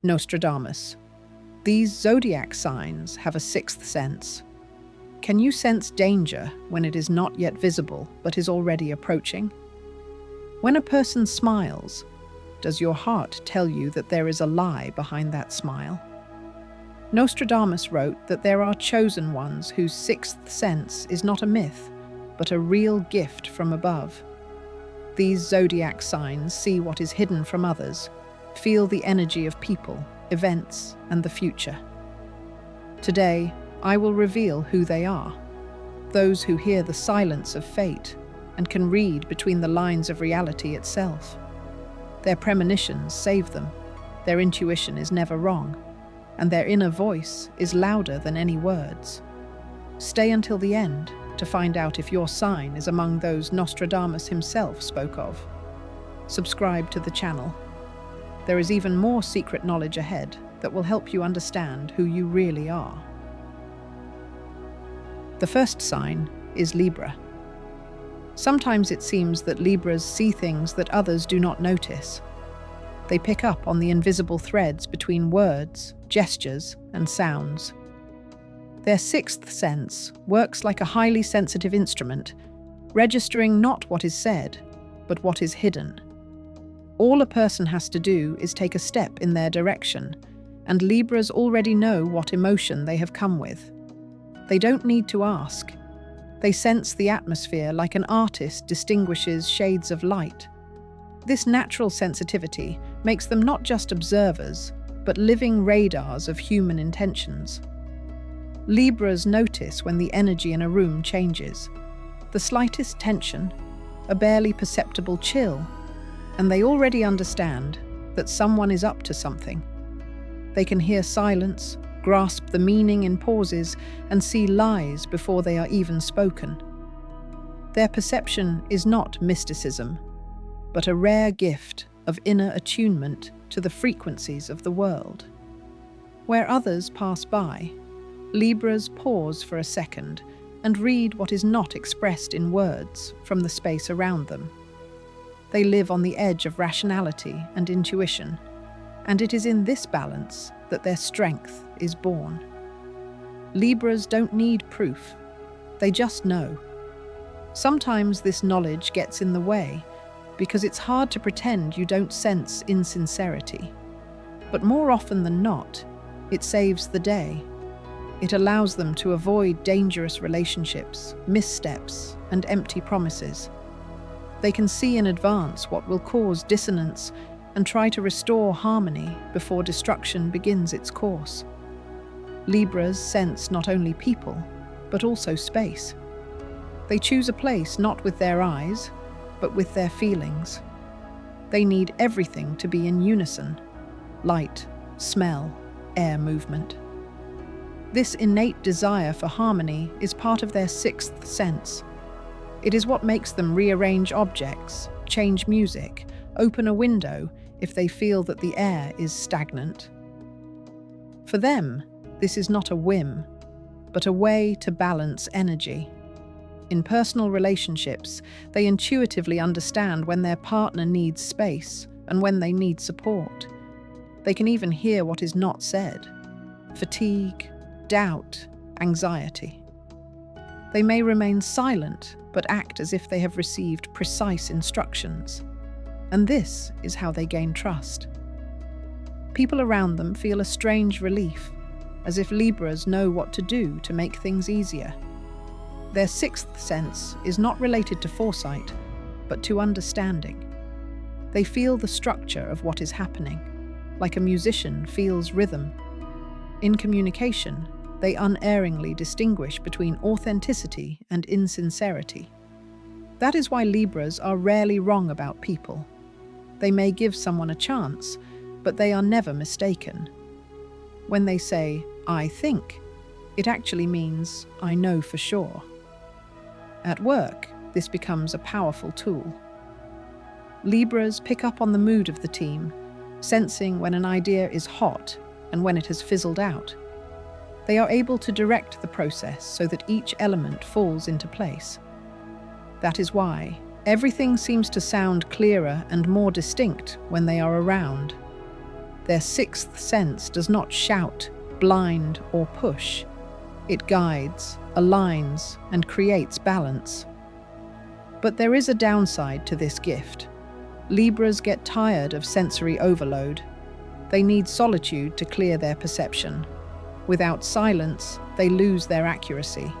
Nostradamus. These zodiac signs have a sixth sense. Can you sense danger when it is not yet visible but is already approaching? When a person smiles, does your heart tell you that there is a lie behind that smile? Nostradamus wrote that there are chosen ones whose sixth sense is not a myth, but a real gift from above. These zodiac signs see what is hidden from others, feel the energy of people, events, and the future. Today, I will reveal who they are, those who hear the silence of fate and can read between the lines of reality itself. Their premonitions save them, their intuition is never wrong, and their inner voice is louder than any words. Stay until the end to find out if your sign is among those Nostradamus himself spoke of. Subscribe to the channel. There is even more secret knowledge ahead that will help you understand who you really are. The first sign is Libra. Sometimes it seems that Libras see things that others do not notice. They pick up on the invisible threads between words, gestures, and sounds. Their sixth sense works like a highly sensitive instrument, registering not what is said, but what is hidden. All a person has to do is take a step in their direction, and Libras already know what emotion they have come with. They don't need to ask. They sense the atmosphere like an artist distinguishes shades of light. This natural sensitivity makes them not just observers, but living radars of human intentions. Libras notice when the energy in a room changes. The slightest tension, a barely perceptible chill, and they already understand that someone is up to something. They can hear silence, grasp the meaning in pauses, and see lies before they are even spoken. Their perception is not mysticism, but a rare gift of inner attunement to the frequencies of the world. Where others pass by, Libras pause for a second and read what is not expressed in words from the space around them. They live on the edge of rationality and intuition, and it is in this balance that their strength is born. Libras don't need proof, they just know. Sometimes this knowledge gets in the way because it's hard to pretend you don't sense insincerity. But more often than not, it saves the day. It allows them to avoid dangerous relationships, missteps, and empty promises. They can see in advance what will cause dissonance and try to restore harmony before destruction begins its course. Libras sense not only people, but also space. They choose a place not with their eyes, but with their feelings. They need everything to be in unison: light, smell, air movement. This innate desire for harmony is part of their sixth sense. It is what makes them rearrange objects, change music, open a window if they feel that the air is stagnant. For them, this is not a whim, but a way to balance energy. In personal relationships, they intuitively understand when their partner needs space and when they need support. They can even hear what is not said: fatigue, doubt, anxiety. They may remain silent, but act as if they have received precise instructions. And this is how they gain trust. People around them feel a strange relief, as if Libras know what to do to make things easier. Their sixth sense is not related to foresight, but to understanding. They feel the structure of what is happening, like a musician feels rhythm. In communication, they unerringly distinguish between authenticity and insincerity. That is why Libras are rarely wrong about people. They may give someone a chance, but they are never mistaken. When they say, "I think," it actually means, "I know for sure." At work, this becomes a powerful tool. Libras pick up on the mood of the team, sensing when an idea is hot and when it has fizzled out. They are able to direct the process so that each element falls into place. That is why everything seems to sound clearer and more distinct when they are around. Their sixth sense does not shout, blind, or push. It guides, aligns, and creates balance. But there is a downside to this gift. Libras get tired of sensory overload. They need solitude to clear their perception. Without silence, they lose their accuracy.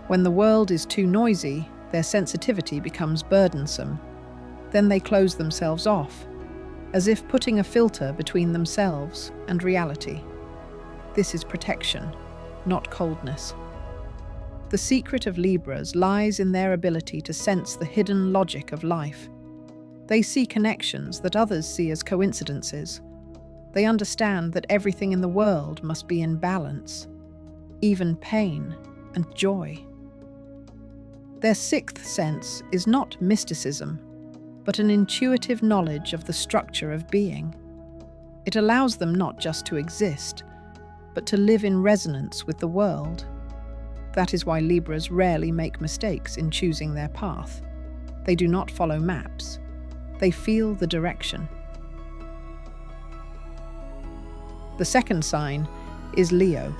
When the world is too noisy, their sensitivity becomes burdensome. Then they close themselves off, as if putting a filter between themselves and reality. This is protection, not coldness. The secret of Libras lies in their ability to sense the hidden logic of life. They see connections that others see as coincidences. They understand that everything in the world must be in balance, even pain and joy. Their sixth sense is not mysticism, but an intuitive knowledge of the structure of being. It allows them not just to exist, but to live in resonance with the world. That is why Libras rarely make mistakes in choosing their path. They do not follow maps. They feel the direction. The second sign is Leo.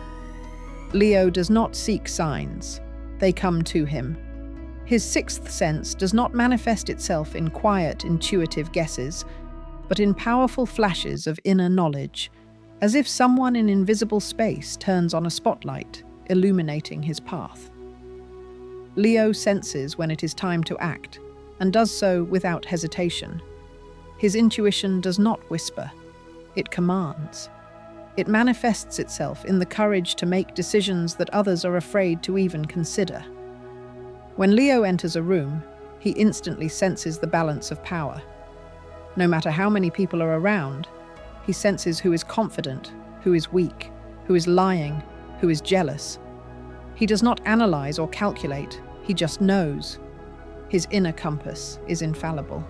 Leo does not seek signs. They come to him. His sixth sense does not manifest itself in quiet, intuitive guesses, but in powerful flashes of inner knowledge, as if someone in invisible space turns on a spotlight, illuminating his path. Leo senses when it is time to act, and does so without hesitation. His intuition does not whisper, it commands. It manifests itself in the courage to make decisions that others are afraid to even consider. When Leo enters a room, he instantly senses the balance of power. No matter how many people are around, he senses who is confident, who is weak, who is lying, who is jealous. He does not analyze or calculate, he just knows. His inner compass is infallible.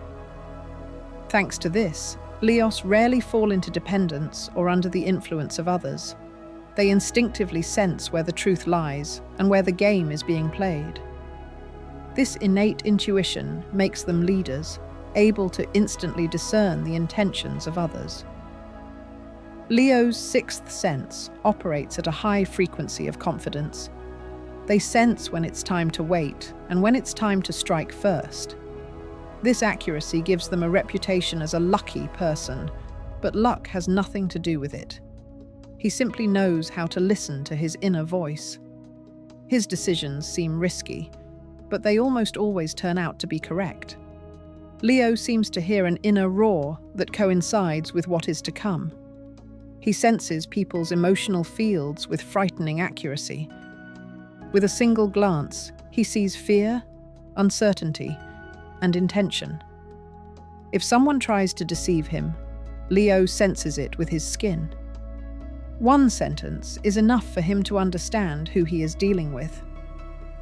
Thanks to this, Leos rarely fall into dependence or under the influence of others. They instinctively sense where the truth lies and where the game is being played. This innate intuition makes them leaders, able to instantly discern the intentions of others. Leo's sixth sense operates at a high frequency of confidence. They sense when it's time to wait and when it's time to strike first. This accuracy gives them a reputation as a lucky person, but luck has nothing to do with it. He simply knows how to listen to his inner voice. His decisions seem risky, but they almost always turn out to be correct. Leo seems to hear an inner roar that coincides with what is to come. He senses people's emotional fields with frightening accuracy. With a single glance, he sees fear, uncertainty, and intention. If someone tries to deceive him, Leo senses it with his skin. One sentence is enough for him to understand who he is dealing with.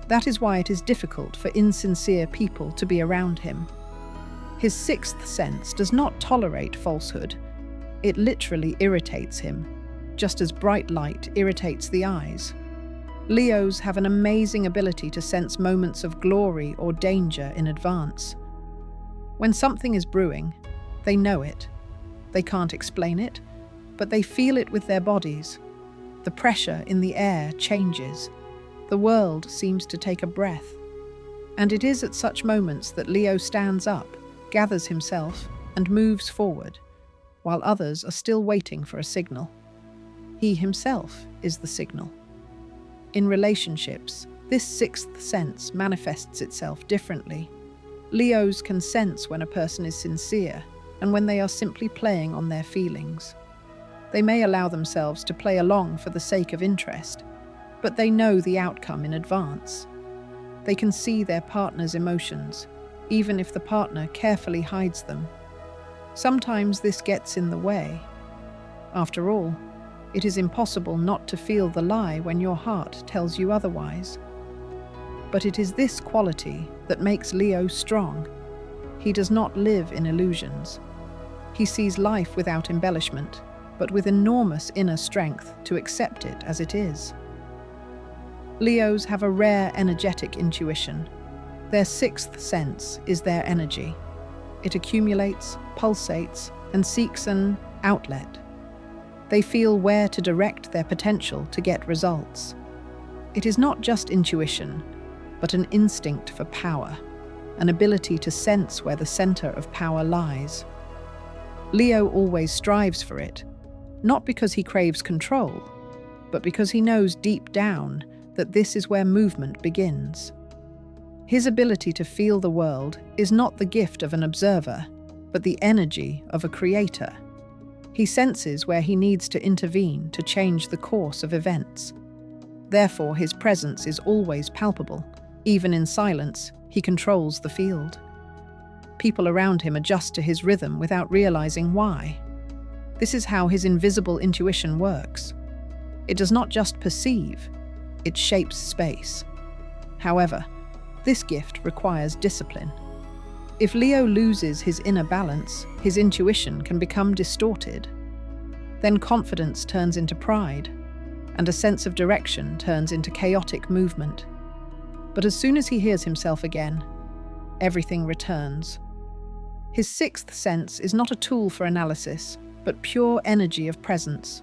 That is why it is difficult for insincere people to be around him. His sixth sense does not tolerate falsehood. It literally irritates him, just as bright light irritates the eyes. Leos have an amazing ability to sense moments of glory or danger in advance. When something is brewing, they know it. They can't explain it, but they feel it with their bodies. The pressure in the air changes. The world seems to take a breath. And it is at such moments that Leo stands up, gathers himself, and moves forward, while others are still waiting for a signal. He himself is the signal. In relationships, this sixth sense manifests itself differently. Leos can sense when a person is sincere and when they are simply playing on their feelings. They may allow themselves to play along for the sake of interest, but they know the outcome in advance. They can see their partner's emotions, even if the partner carefully hides them. Sometimes this gets in the way. After all, it is impossible not to feel the lie when your heart tells you otherwise. But it is this quality that makes Leo strong. He does not live in illusions. He sees life without embellishment, but with enormous inner strength to accept it as it is. Leos have a rare energetic intuition. Their sixth sense is their energy. It accumulates, pulsates, and seeks an outlet. They feel where to direct their potential to get results. It is not just intuition, but an instinct for power, an ability to sense where the center of power lies. Leo always strives for it, not because he craves control, but because he knows deep down that this is where movement begins. His ability to feel the world is not the gift of an observer, but the energy of a creator. He senses where he needs to intervene to change the course of events. Therefore, his presence is always palpable. Even in silence, he controls the field. People around him adjust to his rhythm without realizing why. This is how his invisible intuition works. It does not just perceive, it shapes space. However, this gift requires discipline. If Leo loses his inner balance, his intuition can become distorted. Then confidence turns into pride, and a sense of direction turns into chaotic movement. But as soon as he hears himself again, everything returns. His sixth sense is not a tool for analysis, but pure energy of presence.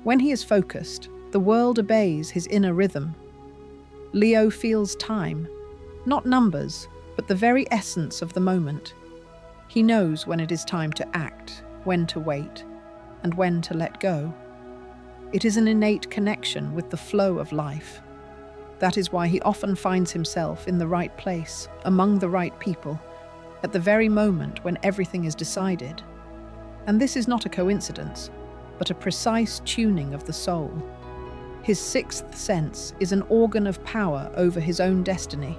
When he is focused, the world obeys his inner rhythm. Leo feels time, not numbers, but the very essence of the moment. He knows when it is time to act, when to wait, and when to let go. It is an innate connection with the flow of life. That is why he often finds himself in the right place, among the right people, at the very moment when everything is decided. And this is not a coincidence, but a precise tuning of the soul. His sixth sense is an organ of power over his own destiny.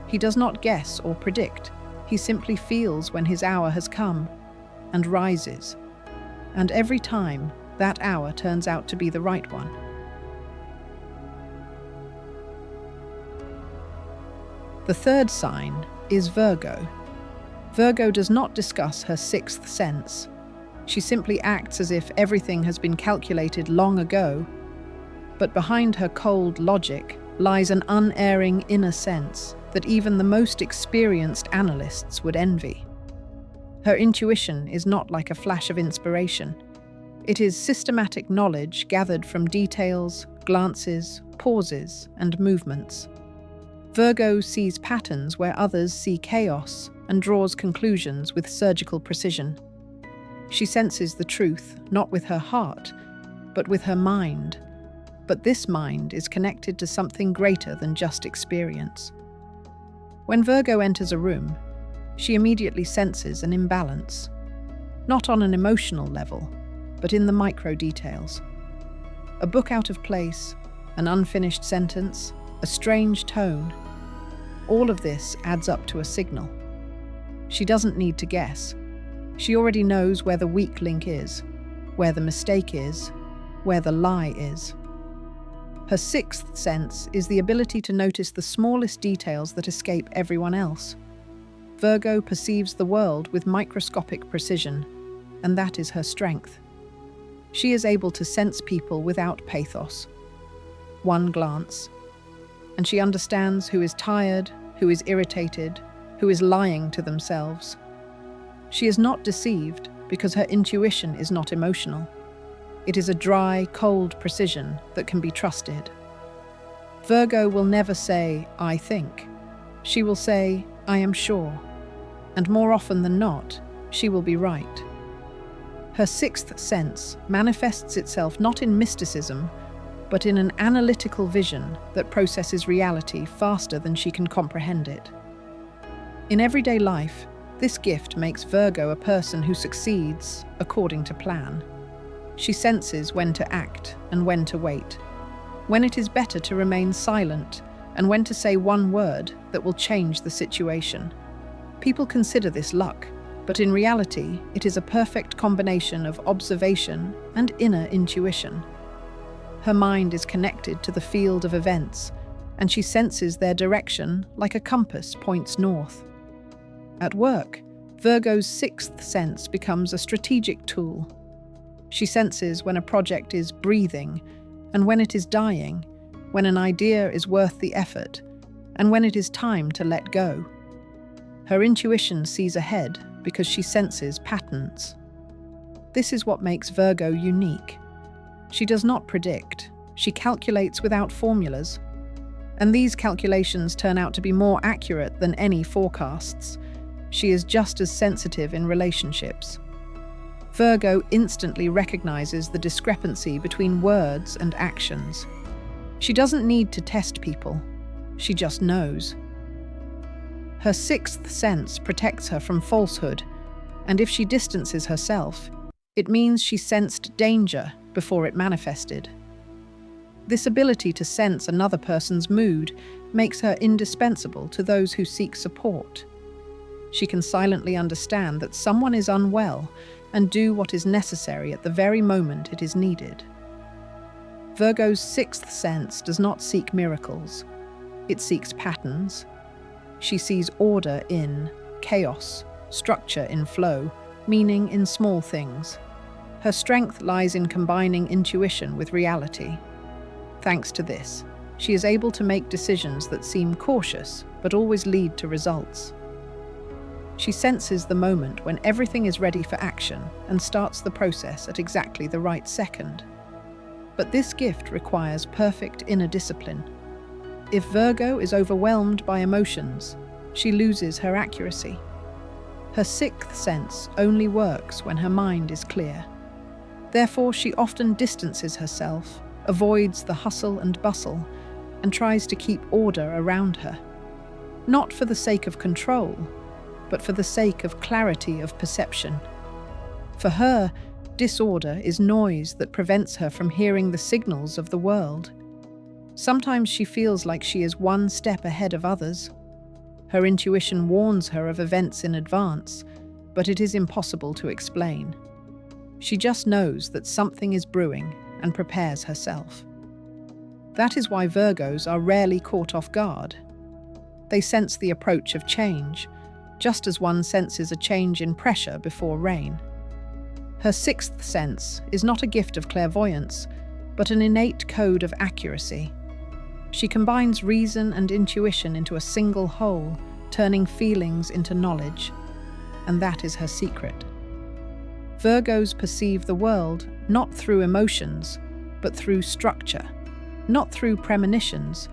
He does not guess or predict. He simply feels when his hour has come and rises. And every time, that hour turns out to be the right one. The third sign is Virgo. Virgo does not discuss her sixth sense. She simply acts as if everything has been calculated long ago. But behind her cold logic lies an unerring inner sense that even the most experienced analysts would envy. Her intuition is not like a flash of inspiration. It is systematic knowledge gathered from details, glances, pauses, and movements. Virgo sees patterns where others see chaos and draws conclusions with surgical precision. She senses the truth, not with her heart, but with her mind. But this mind is connected to something greater than just experience. When Virgo enters a room, she immediately senses an imbalance, not on an emotional level, but in the micro details. A book out of place, an unfinished sentence, a strange tone. All of this adds up to a signal. She doesn't need to guess. She already knows where the weak link is, where the mistake is, where the lie is. Her sixth sense is the ability to notice the smallest details that escape everyone else. Virgo perceives the world with microscopic precision, and that is her strength. She is able to sense people without pathos. One glance, and she understands who is tired, who is irritated, who is lying to themselves. She is not deceived because her intuition is not emotional. It is a dry, cold precision that can be trusted. Virgo will never say, "I think." She will say, "I am sure." And more often than not, she will be right. Her sixth sense manifests itself not in mysticism, but in an analytical vision that processes reality faster than she can comprehend it. In everyday life, this gift makes Virgo a person who succeeds according to plan. She senses when to act and when to wait, when it is better to remain silent, and when to say one word that will change the situation. People consider this luck, but in reality, it is a perfect combination of observation and inner intuition. Her mind is connected to the field of events, and she senses their direction like a compass points north. At work, Virgo's sixth sense becomes a strategic tool. She senses when a project is breathing and when it is dying, when an idea is worth the effort, and when it is time to let go. Her intuition sees ahead because she senses patterns. This is what makes Virgo unique. She does not predict, she calculates without formulas. And these calculations turn out to be more accurate than any forecasts. She is just as sensitive in relationships. Virgo instantly recognizes the discrepancy between words and actions. She doesn't need to test people, she just knows. Her sixth sense protects her from falsehood, and if she distances herself, it means she sensed danger before it manifested. This ability to sense another person's mood makes her indispensable to those who seek support. She can silently understand that someone is unwell and do what is necessary at the very moment it is needed. Virgo's sixth sense does not seek miracles. It seeks patterns. She sees order in chaos, structure in flow, meaning in small things. Her strength lies in combining intuition with reality. Thanks to this, she is able to make decisions that seem cautious but always lead to results. She senses the moment when everything is ready for action and starts the process at exactly the right second. But this gift requires perfect inner discipline. If Virgo is overwhelmed by emotions, she loses her accuracy. Her sixth sense only works when her mind is clear. Therefore, she often distances herself, avoids the hustle and bustle, and tries to keep order around her. Not for the sake of control, but for the sake of clarity of perception. For her, disorder is noise that prevents her from hearing the signals of the world. Sometimes she feels like she is one step ahead of others. Her intuition warns her of events in advance, but it is impossible to explain. She just knows that something is brewing and prepares herself. That is why Virgos are rarely caught off guard. They sense the approach of change, just as one senses a change in pressure before rain. Her sixth sense is not a gift of clairvoyance, but an innate code of accuracy. She combines reason and intuition into a single whole, turning feelings into knowledge. And that is her secret. Virgos perceive the world not through emotions, but through structure, not through premonitions,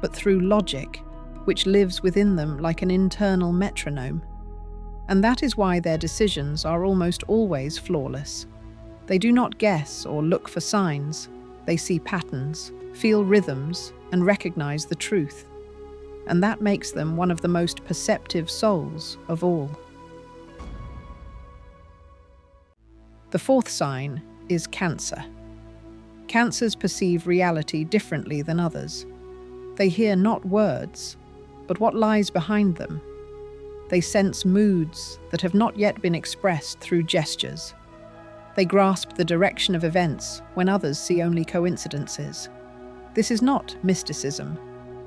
but through logic, which lives within them like an internal metronome. And that is why their decisions are almost always flawless. They do not guess or look for signs. They see patterns, feel rhythms, and recognize the truth. And that makes them one of the most perceptive souls of all. The fourth sign is Cancer. Cancers perceive reality differently than others. They hear not words, but what lies behind them. They sense moods that have not yet been expressed through gestures. They grasp the direction of events when others see only coincidences. This is not mysticism,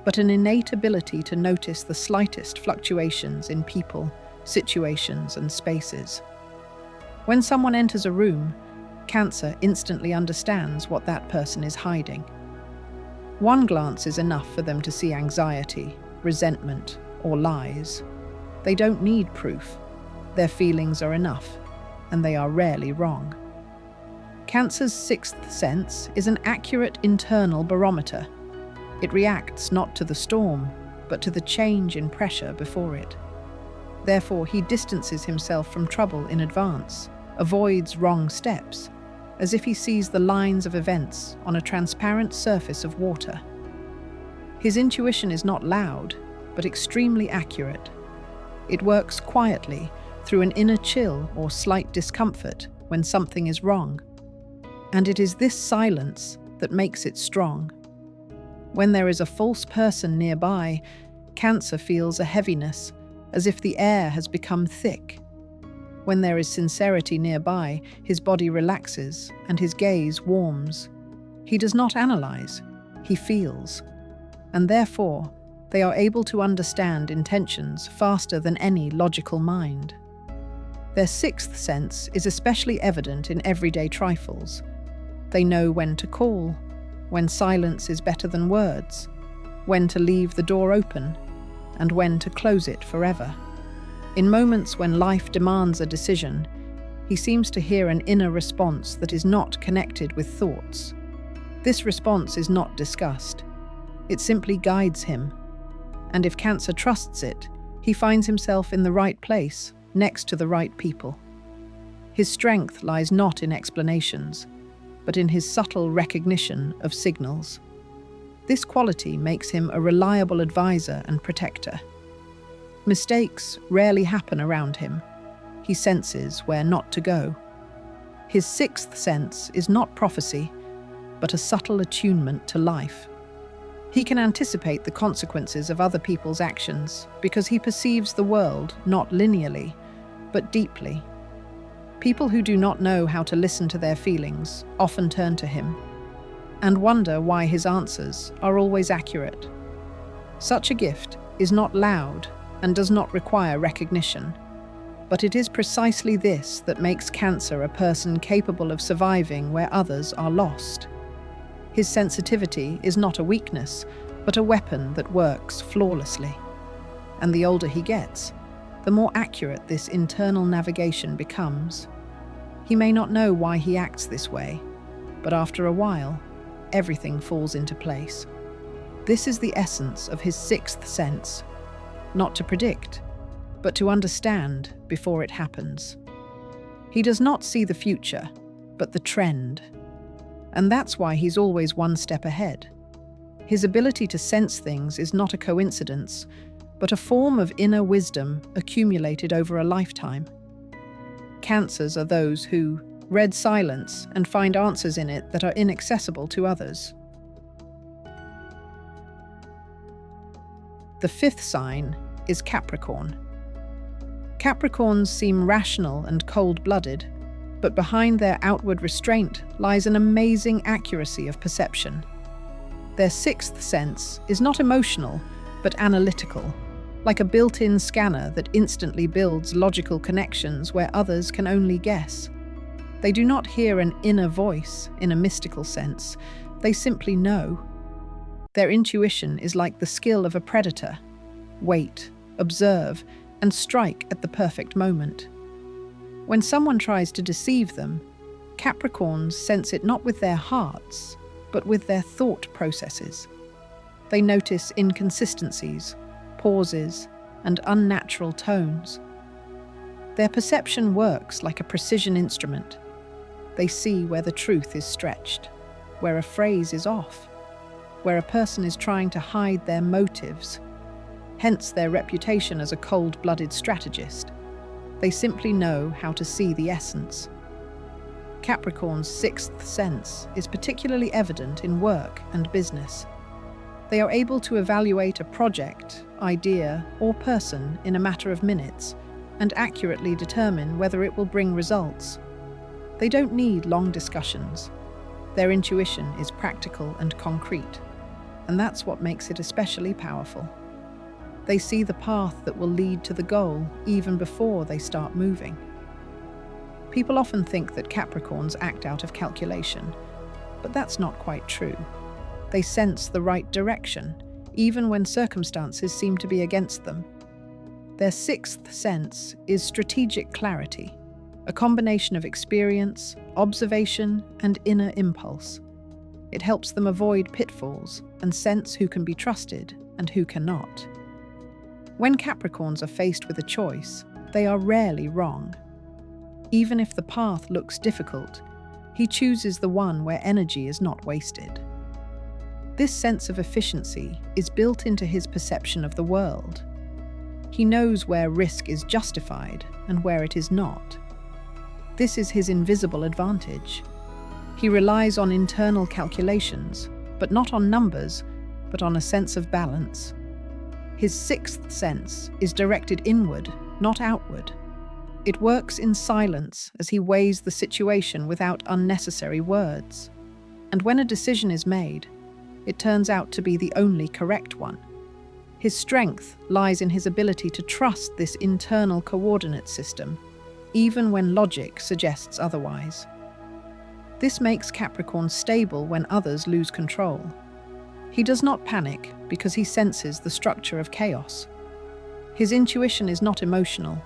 but an innate ability to notice the slightest fluctuations in people, situations, and spaces. When someone enters a room, Cancer instantly understands what that person is hiding. One glance is enough for them to see anxiety, resentment, or lies. They don't need proof. Their feelings are enough, and they are rarely wrong. Cancer's sixth sense is an accurate internal barometer. It reacts not to the storm, but to the change in pressure before it. Therefore, he distances himself from trouble in advance, avoids wrong steps, as if he sees the lines of events on a transparent surface of water. His intuition is not loud, but extremely accurate. It works quietly, through an inner chill or slight discomfort when something is wrong. And it is this silence that makes it strong. When there is a false person nearby, Cancer feels a heaviness, as if the air has become thick. When there is sincerity nearby, his body relaxes and his gaze warms. He does not analyze, he feels. And therefore, they are able to understand intentions faster than any logical mind. Their sixth sense is especially evident in everyday trifles. They know when to call, when silence is better than words, when to leave the door open, and when to close it forever. In moments when life demands a decision, He seems to hear an inner response that is not connected with thoughts. This response is not discussed. It simply guides him. And if Cancer trusts it, he finds himself in the right place, next to the right people. His strength lies not in explanations, but in his subtle recognition of signals. This quality makes him a reliable advisor and protector. Mistakes rarely happen around him. He senses where not to go. His sixth sense is not prophecy, but a subtle attunement to life. He can anticipate the consequences of other people's actions because he perceives the world not linearly, but deeply. People who do not know how to listen to their feelings often turn to him and wonder why his answers are always accurate. Such a gift is not loud and does not require recognition, but it is precisely this that makes Cancer a person capable of surviving where others are lost. His sensitivity is not a weakness, but a weapon that works flawlessly. And the older he gets, the more accurate this internal navigation becomes. He may not know why he acts this way, but after a while, everything falls into place. This is the essence of his sixth sense, not to predict, but to understand before it happens. He does not see the future, but the trend. And that's why he's always one step ahead. His ability to sense things is not a coincidence, but a form of inner wisdom accumulated over a lifetime. Cancers are those who read silence and find answers in it that are inaccessible to others. The fifth sign is Capricorn. Capricorns seem rational and cold-blooded, but behind their outward restraint lies an amazing accuracy of perception. Their sixth sense is not emotional, but analytical, like a built-in scanner that instantly builds logical connections where others can only guess. They do not hear an inner voice in a mystical sense, they simply know. Their intuition is like the skill of a predator. Wait, observe, and strike at the perfect moment. When someone tries to deceive them, Capricorns sense it not with their hearts, but with their thought processes. They notice inconsistencies, pauses, and unnatural tones. Their perception works like a precision instrument. They see where the truth is stretched, where a phrase is off, where a person is trying to hide their motives, hence their reputation as a cold-blooded strategist. They simply know how to see the essence. Capricorn's sixth sense is particularly evident in work and business. They are able to evaluate a project, idea, or person in a matter of minutes and accurately determine whether it will bring results. They don't need long discussions. Their intuition is practical and concrete, and that's what makes it especially powerful. They see the path that will lead to the goal even before they start moving. People often think that Capricorns act out of calculation, but that's not quite true. They sense the right direction, even when circumstances seem to be against them. Their sixth sense is strategic clarity, a combination of experience, observation, and inner impulse. It helps them avoid pitfalls and sense who can be trusted and who cannot. When Capricorns are faced with a choice, they are rarely wrong. Even if the path looks difficult, he chooses the one where energy is not wasted. This sense of efficiency is built into his perception of the world. He knows where risk is justified and where it is not. This is his invisible advantage. He relies on internal calculations, but not on numbers, but on a sense of balance. His sixth sense is directed inward, not outward. It works in silence as he weighs the situation without unnecessary words. And when a decision is made, it turns out to be the only correct one. His strength lies in his ability to trust this internal coordinate system, even when logic suggests otherwise. This makes Capricorn stable when others lose control. He does not panic because he senses the structure of chaos. His intuition is not emotional,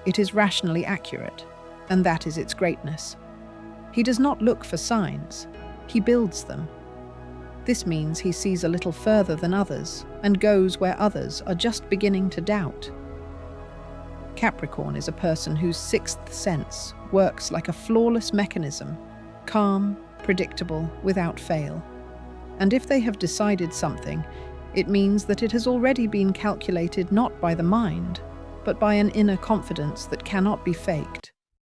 it is rationally accurate. and that is its greatness. He does not look for signs, he builds them. This means he sees a little further than others and goes where others are just beginning to doubt. Capricorn is a person whose sixth sense works like a flawless mechanism, calm, predictable, without fail. And if they have decided something, it means that it has already been calculated not by the mind, but by an inner confidence that cannot be faked.